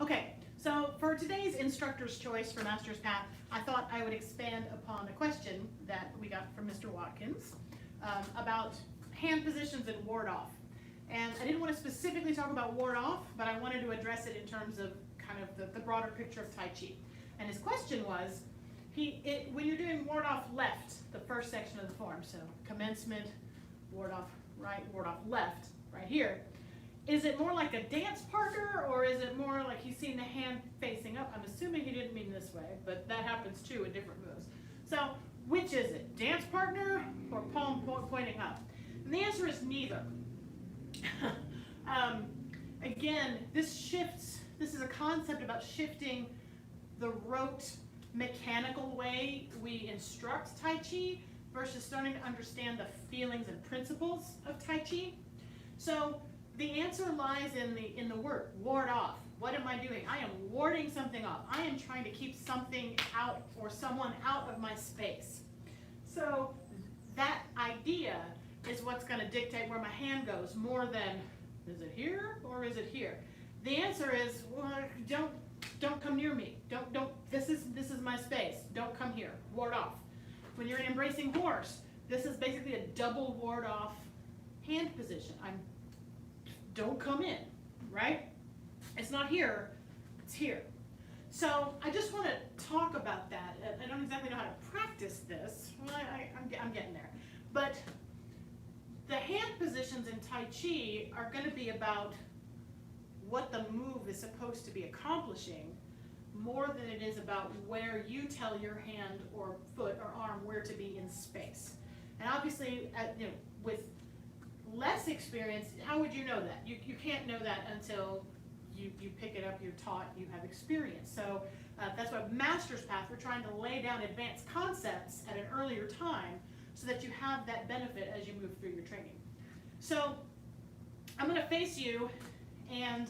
Okay, so for today's instructor's choice for Master's Path, I thought I would expand upon a question that we got from Mr. Watkins about hand positions and ward off. And I didn't want to specifically talk about ward off, but I wanted to address it in terms of kind of the broader picture of Tai Chi. And his question was, when you're doing ward off left, the first section of the form, so commencement, ward off right, ward off left, right here, is it more like a dance partner, or is it more like he's seeing the hand facing up? I'm assuming he didn't mean this way, but that happens too in different moves. So which is it, dance partner or palm pointing up? And the answer is neither. Again, this is a concept about shifting the rote mechanical way we instruct Tai Chi versus starting to understand the feelings and principles of Tai Chi. So the answer lies in the word, ward off. What am I doing? I am warding something off. I am trying to keep something out or someone out of my space. So that idea is what's going to dictate where my hand goes more than, is it here or is it here? The answer is, well, don't come near me. This is my space. Don't come here. Ward off. When you're in embracing horse, this is basically a double ward off hand position. Don't come in, right? It's not here, it's here. So I just want to talk about that. I don't exactly know how to practice this. Well, I'm getting there. But the hand positions in Tai Chi are going to be about what the move is supposed to be accomplishing more than it is about where you tell your hand or foot or arm where to be in space. And obviously, with less experience, how would you know that? You can't know that until you pick it up, you're taught, you have experience. So that's why Master's Path, we're trying to lay down advanced concepts at an earlier time so that you have that benefit as you move through your training. So I'm going to face you and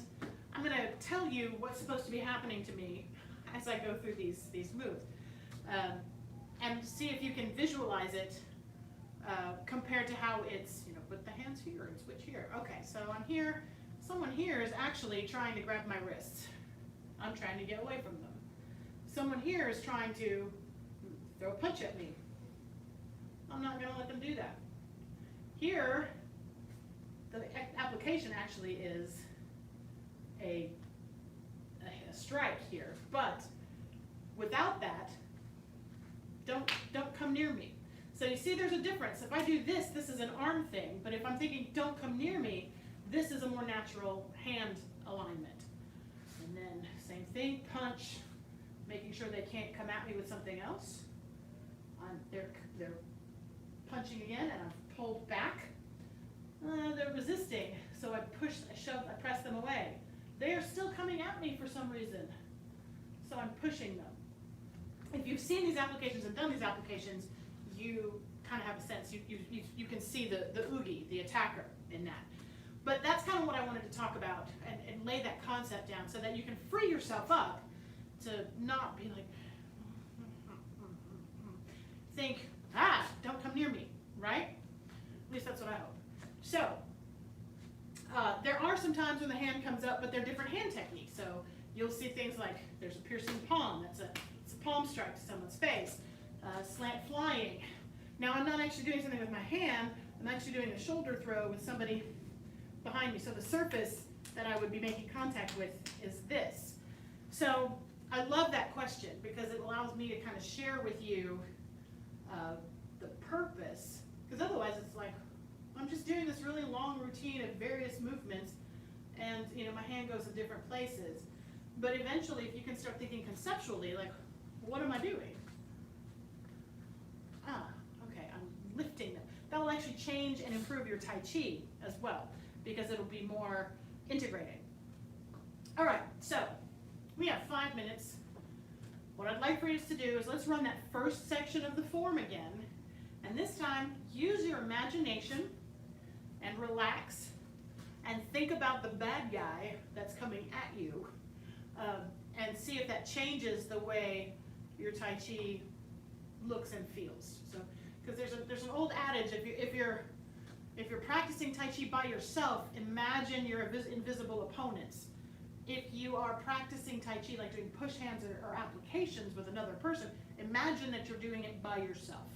I'm going to tell you what's supposed to be happening to me as I go through these moves. And see if you can visualize it compared to how it's, put the hands here and switch here. Okay, so I'm here. Someone here is actually trying to grab my wrists. I'm trying to get away from them. Someone here is trying to throw a punch at me. I'm not going to let them do that. Here, the application actually is a strike here, but without that, don't come near me. So you see there's a difference. If I do this, this is an arm thing, but if I'm thinking don't come near me, this is a more natural hand alignment. And then same thing, punch, making sure they can't come at me with something else. They're punching again, and I'm pulled back. They're resisting, so I push, I shove, I press them away. They are still coming at me for some reason, so I'm pushing them. If you've seen these applications and done these applications, you kind of have a sense. You can see the oogie, the attacker in that. But that's kind of what I wanted to talk about and lay that concept down so that you can free yourself up to not be like, think, don't come near me, right? At least that's what I hope. So, there are some times when the hand comes up, but they're different hand techniques. So you'll see things like there's a piercing palm, it's a palm strike to someone's face, slant flying. Now I'm not actually doing something with my hand, I'm actually doing a shoulder throw with somebody behind me. So the surface that I would be making contact with is this. So I love that question because it allows me to kind of share with you the purpose, because otherwise it's like, I'm just doing this really long routine of various movements and my hand goes in different places. But eventually if you can start thinking conceptually, like, what am I doing? Okay, I'm lifting them. That will actually change and improve your Tai Chi as well because it'll be more integrated. All right, so we have 5 minutes. What I'd like for you to do is let's run that first section of the form again. And this time, use your imagination and relax and think about the bad guy that's coming at you and see if that changes the way your Tai Chi looks and feels. So, because there's an old adage, if you're practicing Tai Chi by yourself, imagine your invisible opponents If you are practicing Tai Chi, like doing push hands or applications with another person, imagine that you're doing it by yourself.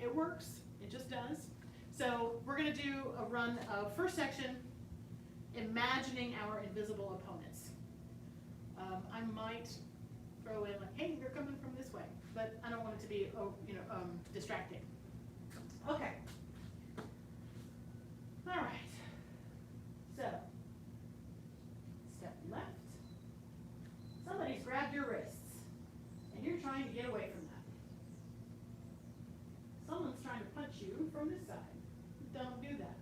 It works, it just does. So we're gonna do a run of first section, imagining our invisible opponents. I might throw in like, hey, they're coming from this way, but I don't want it to be, distracting. Okay. All right. So, step left. Somebody's grabbed your wrists, and you're trying to get away from that. Someone's trying to punch you from this side. Don't do that.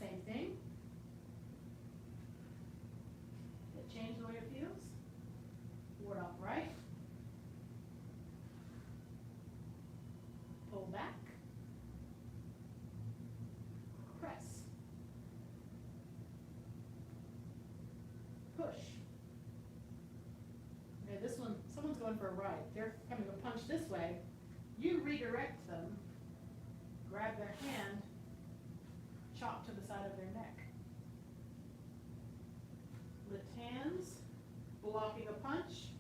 Same thing. It changed the way it feels. Ward off right. Pull back. Press. Push. Okay, this one, someone's going for a ride. They're coming to punch this way. You redirect them, grab their hand, chop to the side of their neck. Lift hands, blocking a punch,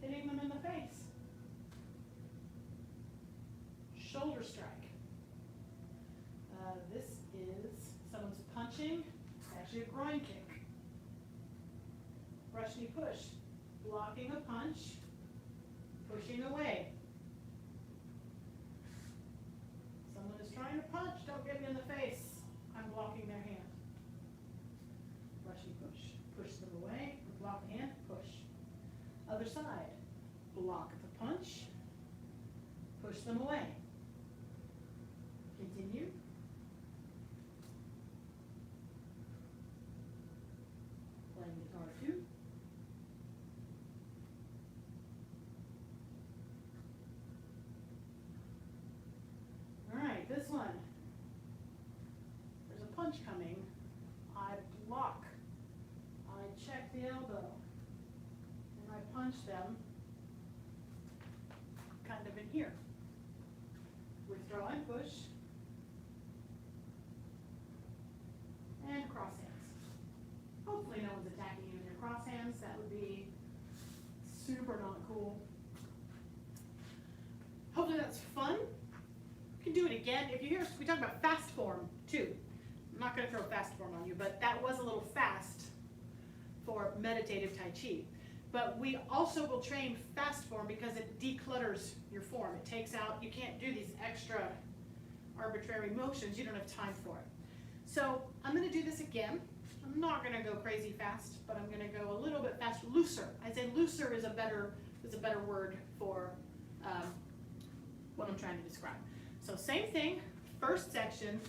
hitting them in the face. Shoulder strike. This is someone's punching, actually a groin kick. Brush knee push, blocking a punch, pushing away. Someone is trying to punch, don't get me in the face. I'm blocking their hand. Brush knee push, push them away, block the hand, push. Other side, block the punch, push them away. Continue. Playing guitar 2. All right, this one. There's a punch coming. I block. I check the elbow. And I punch them kind of in here. Withdraw and push. And cross hands. Hopefully no one's attacking you in your cross hands. That would be super not cool. Hopefully that's fun. You can do it again. If you hear, we talk about fast form too. I'm not going to throw fast form on you, but that was a little fast for meditative Tai Chi. But we also will train fast form because it declutters your form. It takes out, you can't do these extra arbitrary motions. You don't have time for it. So I'm going to do this again. I'm not going to go crazy fast, but I'm going to go a little bit faster, looser. I'd say looser is a better word for what I'm trying to describe. So same thing, first section,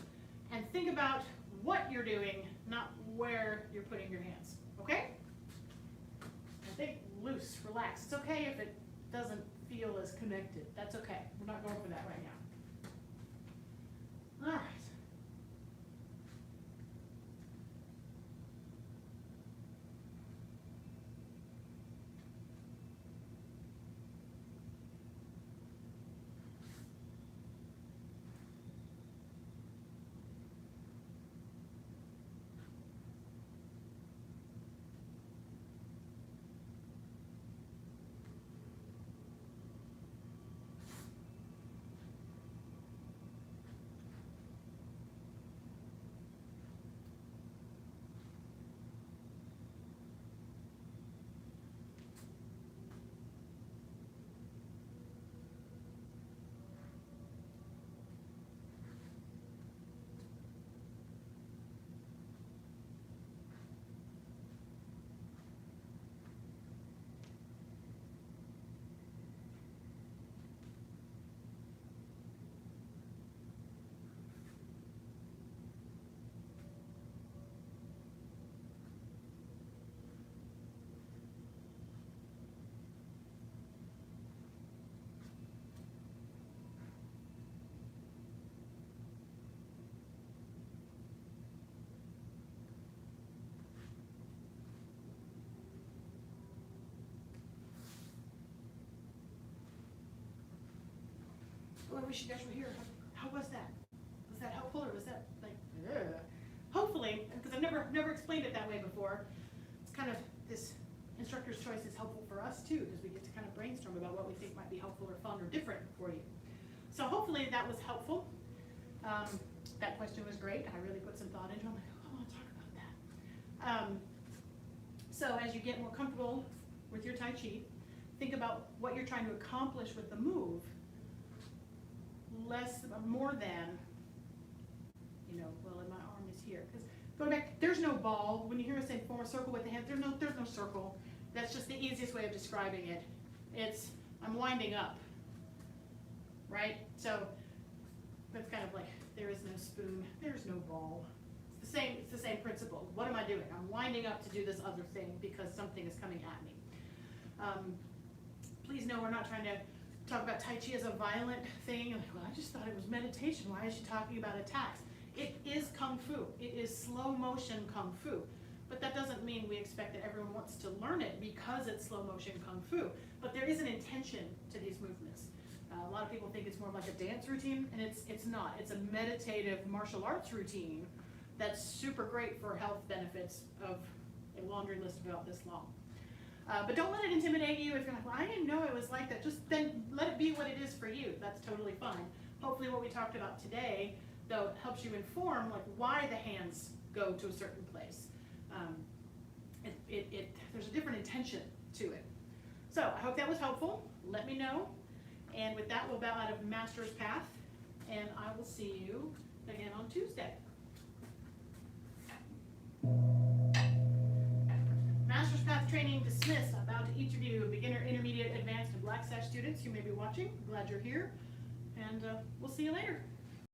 and think about what you're doing, not where you're putting your hands. Okay? I think loose, relax. It's okay if it doesn't feel as connected. That's okay. We're not going for that right now. All right. Oh, I wish you guys were here. How was that? Was that helpful or was that like, ugh? Hopefully, because I've never never explained it that way before. It's kind of, this instructor's choice is helpful for us too, because we get to kind of brainstorm about what we think might be helpful or fun or different for you. So hopefully that was helpful. That question was great. I really put some thought into it. I'm like, oh, I want to talk about that. So as you get more comfortable with your Tai Chi, think about what you're trying to accomplish with the move, more than, well, my arm is here. Because going back, there's no ball. When you hear us say form a circle with the hands, there's no circle. That's just the easiest way of describing it. It's, I'm winding up, right? So that's kind of like, there is no spoon, there's no ball. It's the same principle. What am I doing? I'm winding up to do this other thing because something is coming at me. Please know we're not trying to talk about Tai Chi as a violent thing. Like, well, I just thought it was meditation. Why is she talking about attacks? It is Kung Fu. It is slow motion Kung Fu. But that doesn't mean we expect that everyone wants to learn it because it's slow motion Kung Fu. But there is an intention to these movements. A lot of people think it's more like a dance routine, and it's not. It's a meditative martial arts routine that's super great for health benefits of a laundry list about this long. But don't let it intimidate you. If you're like, well, I didn't know it was like that, just then let it be what it is for you. That's totally fine. Hopefully what we talked about today, though, helps you inform like why the hands go to a certain place. There's a different intention to it. So I hope that was helpful. Let me know. And with that, we'll bow out of Master's Path, and I will see you again on Tuesday. Master's Path training dismissed. I bow to each of you, beginner, intermediate, advanced, and black sash students. You may be watching. Glad you're here, and we'll see you later.